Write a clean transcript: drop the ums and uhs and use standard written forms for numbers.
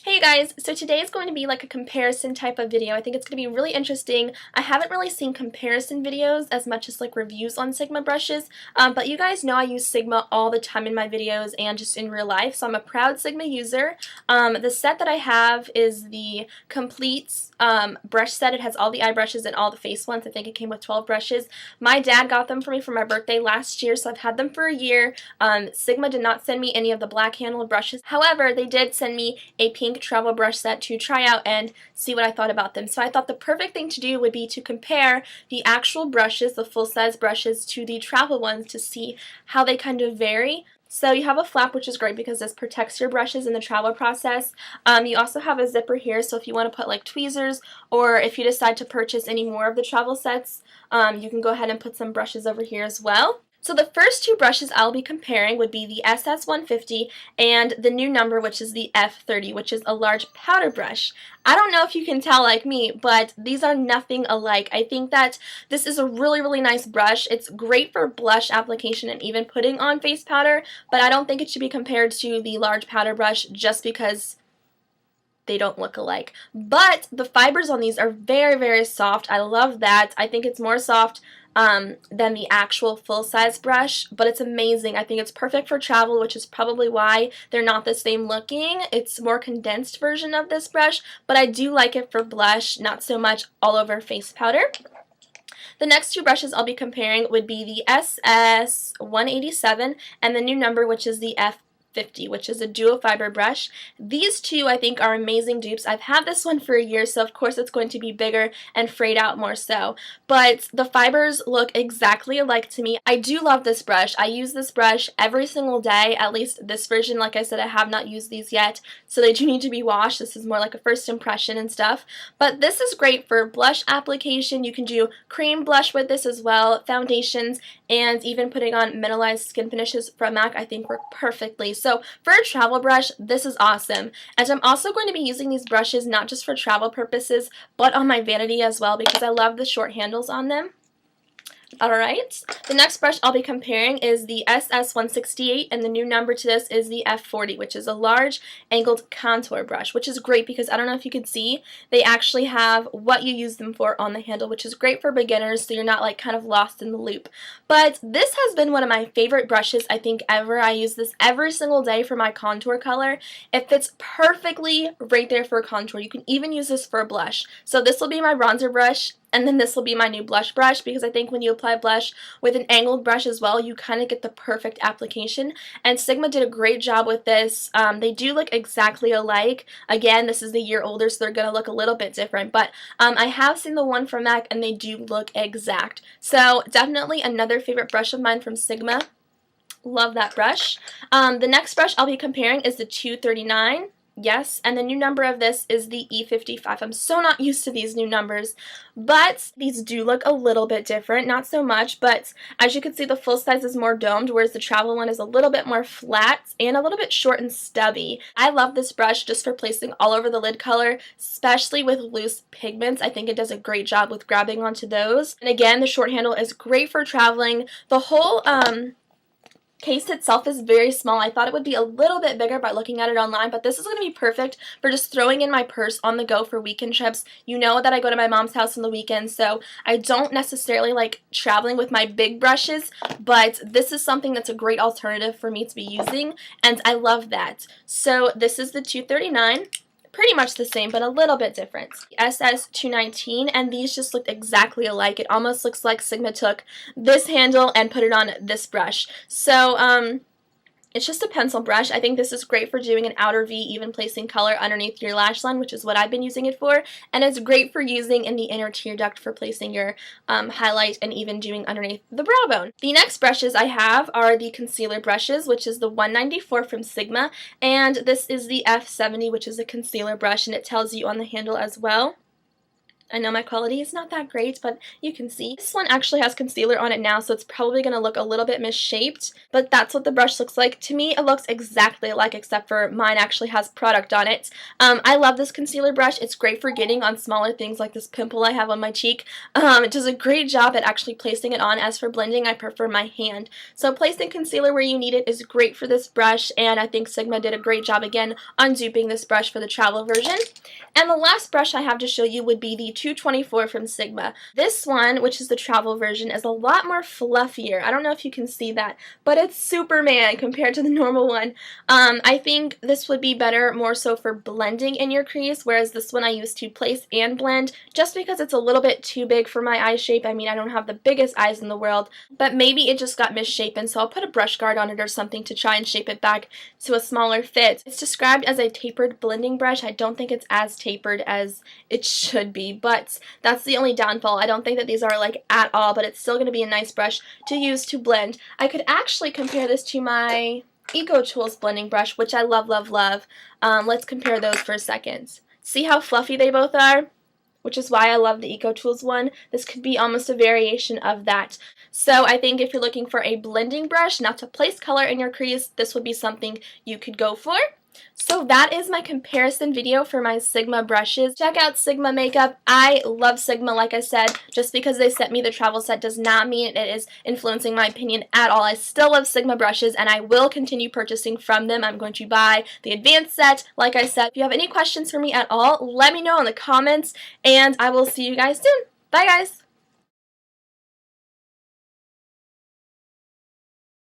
Hey guys, so today is going to be like a comparison type of video. I think it's going to be really interesting. I haven't really seen comparison videos as much as like reviews on Sigma brushes, but you guys know I use Sigma all the time in my videos and just in real life, so I'm a proud Sigma user. The set that I have is the complete brush set. It has all the eye brushes and all the face ones. I think it came with 12 brushes. My dad got them for me for my birthday last year, so I've had them for a year. Sigma did not send me any of the black handled brushes. However, they did send me a pink travel brush set to try out and see what I thought about them. So I thought the perfect thing to do would be to compare the actual brushes, the full-size brushes, to the travel ones to see how they kind of vary. So you have a flap, which is great because this protects your brushes in the travel process. You also have a zipper here, so if you want to put like tweezers, or if you decide to purchase any more of the travel sets, you can go ahead and put some brushes over here as well. So the first two brushes I'll be comparing would be the SS150 and the new number, which is the F30, which is a large powder brush. I don't know if you can tell like me, but these are nothing alike. I think that this is a really, really nice brush. It's great for blush application and even putting on face powder, but I don't think it should be compared to the large powder brush just because they don't look alike. But the fibers on these are very, very soft. I love that. I think it's more soft than the actual full-size brush, but it's amazing. I think it's perfect for travel, which is probably why they're not the same looking. It's a more condensed version of this brush, but I do like it for blush, not so much all over face powder. The next two brushes I'll be comparing would be the SS187 and the new number, which is the F50, which is a dual fiber brush. These two I think are amazing dupes. I've had this one for a year, so of course it's going to be bigger and frayed out more so. But the fibers look exactly alike to me. I do love this brush. I use this brush every single day, at least this version. Like I said, I have not used these yet, so they do need to be washed. This is more like a first impression and stuff. But this is great for blush application. You can do cream blush with this as well, foundations, and even putting on mineralized skin finishes from MAC I think work perfectly. So for a travel brush, this is awesome. And I'm also going to be using these brushes not just for travel purposes, but on my vanity as well because I love the short handles on them. Alright, the next brush I'll be comparing is the SS168, and the new number to this is the F40, which is a large angled contour brush, which is great because I don't know if you can see, they actually have what you use them for on the handle, which is great for beginners so you're not like kind of lost in the loop. But this has been one of my favorite brushes I think ever. I use this every single day for my contour color. It fits perfectly right there for a contour. You can even use this for a blush. So this will be my bronzer brush. And then this will be my new blush brush because I think when you apply blush with an angled brush as well, you kind of get the perfect application. And Sigma did a great job with this. They do look exactly alike. Again, this is a year older, so they're going to look a little bit different. But I have seen the one from MAC, and they do look exact. So definitely another favorite brush of mine from Sigma. Love that brush. The next brush I'll be comparing is the 239. Yes, and the new number of this is the E55. I'm so not used to these new numbers, but these do look a little bit different. Not so much, but as you can see, the full size is more domed, whereas the travel one is a little bit more flat and a little bit short and stubby. I love this brush just for placing all over the lid color, especially with loose pigments. I think it does a great job with grabbing onto those. And again, the short handle is great for traveling. The whole case itself is very small. I thought it would be a little bit bigger by looking at it online, but this is going to be perfect for just throwing in my purse on the go for weekend trips. You know that I go to my mom's house on the weekends, so I don't necessarily like traveling with my big brushes, but this is something that's a great alternative for me to be using, and I love that. So this is the 239. Pretty much the same, but a little bit different. SS219, and these just looked exactly alike. It almost looks like Sigma took this handle and put it on this brush. So, it's just a pencil brush. I think this is great for doing an outer V, even placing color underneath your lash line, which is what I've been using it for. And it's great for using in the inner tear duct for placing your highlight and even doing underneath the brow bone. The next brushes I have are the concealer brushes, which is the 194 from Sigma. And this is the F70, which is a concealer brush, and it tells you on the handle as well. I know my quality is not that great, but you can see. This one actually has concealer on it now, so it's probably going to look a little bit misshaped, but that's what the brush looks like. To me, it looks exactly alike, except for mine actually has product on it. I love this concealer brush. It's great for getting on smaller things like this pimple I have on my cheek. It does a great job at actually placing it on. As for blending, I prefer my hand. So placing concealer where you need it is great for this brush, and I think Sigma did a great job again on duping this brush for the travel version. And the last brush I have to show you would be the 224 from Sigma. This one, which is the travel version, is a lot more fluffier. I don't know if you can see that, but it's Superman compared to the normal one. I think this would be better more so for blending in your crease, whereas this one I use to place and blend, just because it's a little bit too big for my eye shape. I mean, I don't have the biggest eyes in the world, but maybe it just got misshapen, so I'll put a brush guard on it or something to try and shape it back to a smaller fit. It's described as a tapered blending brush. I don't think it's as tapered as it should be, but that's the only downfall. I don't think that these are like at all, but it's still going to be a nice brush to use to blend. I could actually compare this to my Eco Tools blending brush, which I love, love, love. Let's compare those for a second. See how fluffy they both are? Which is why I love the Eco Tools one. This could be almost a variation of that. So I think if you're looking for a blending brush, not to place color in your crease, this would be something you could go for. So that is my comparison video for my Sigma brushes. Check out Sigma makeup. I love Sigma, like I said. Just because they sent me the travel set does not mean it is influencing my opinion at all. I still love Sigma brushes, and I will continue purchasing from them. I'm going to buy the advanced set, like I said. If you have any questions for me at all, let me know in the comments, and I will see you guys soon. Bye, guys!